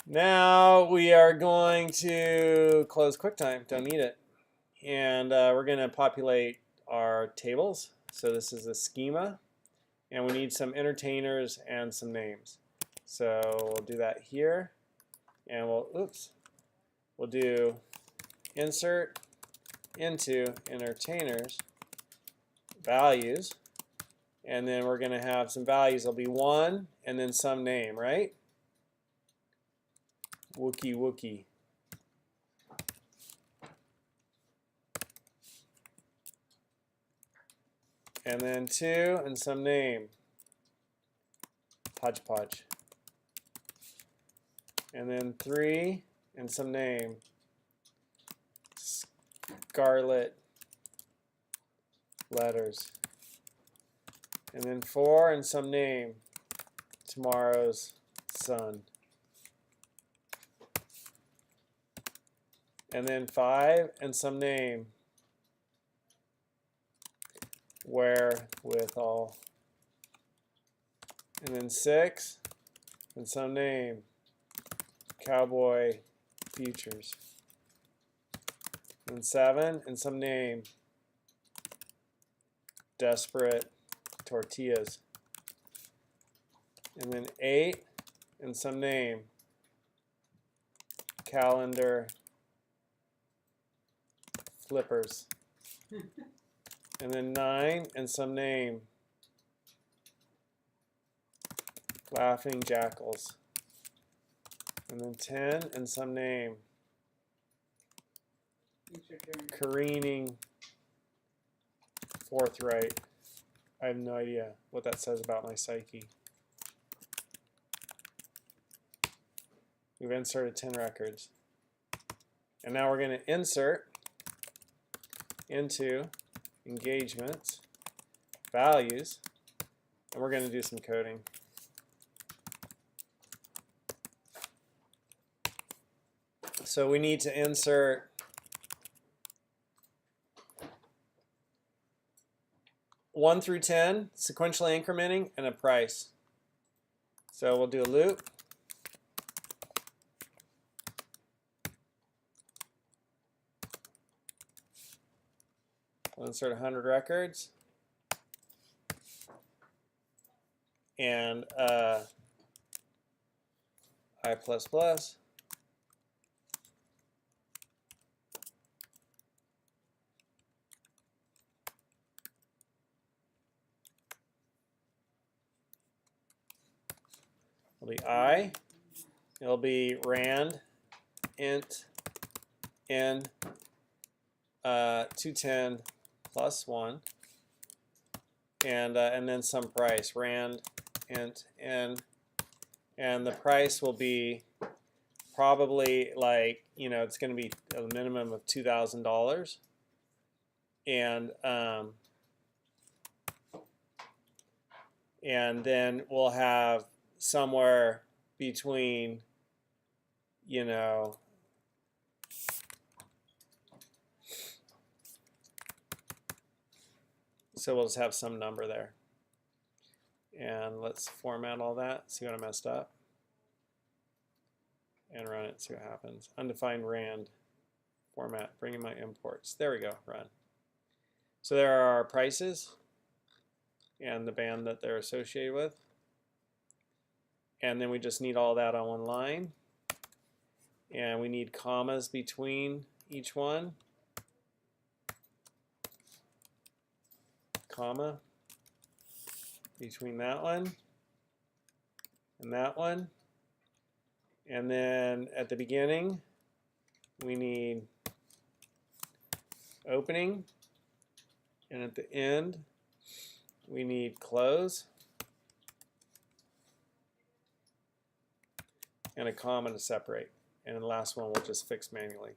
Now we are going to close QuickTime. Don't need it. And we're going to populate our tables. So this is a schema. And we need some entertainers and some names. So we'll do that here. And we'll do insert into entertainers values. And then we're going to have some values. There'll be one and then some name, right? Wookie Wookie. And then two and some name. Podge Podge. And then three and some name. Scarlet Letters. And then four and some name. Tomorrow's Sun. And then five and some name. Wherewithal. And then six and some name. Cowboy Futures. And seven and some name. Desperate Tortillas. And then eight and some name. Calendar Flippers. And then nine and some name. Laughing Jackals. And then 10 and some name. Careening Forthright. I have no idea what that says about my psyche. We've inserted 10 records. And now we're going to insert into engagements, values, and we're going to do some coding. So we need to insert one through 10, sequentially incrementing, and a price. So we'll do a loop. We'll insert 100 records. And I++. It'll be I. It'll be rand int n 210 plus 1, and then some price, rand int n, and the price will be probably like, it's going to be a minimum of $2,000, and then we'll have somewhere between, so we'll just have some number there. And let's format all that, see what I messed up. And run it, see what happens. Undefined rand format, bring in my imports. There we go, run. So there are our prices and the band that they're associated with. And then we just need all that on one line. And we need commas between each one. Comma between that one and that one. And then at the beginning, we need opening. And at the end, we need close. And a comma to separate. And the last one we'll just fix manually.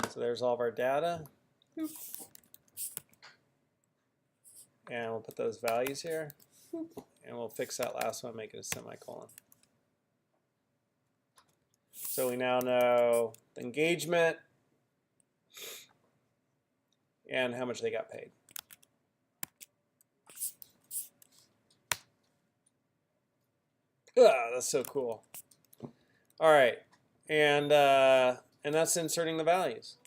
So there's all of our data. And we'll put those values here. And we'll fix that last one, make it a semicolon. So we now know the engagement and how much they got paid. That's so cool. All right, and that's inserting the values.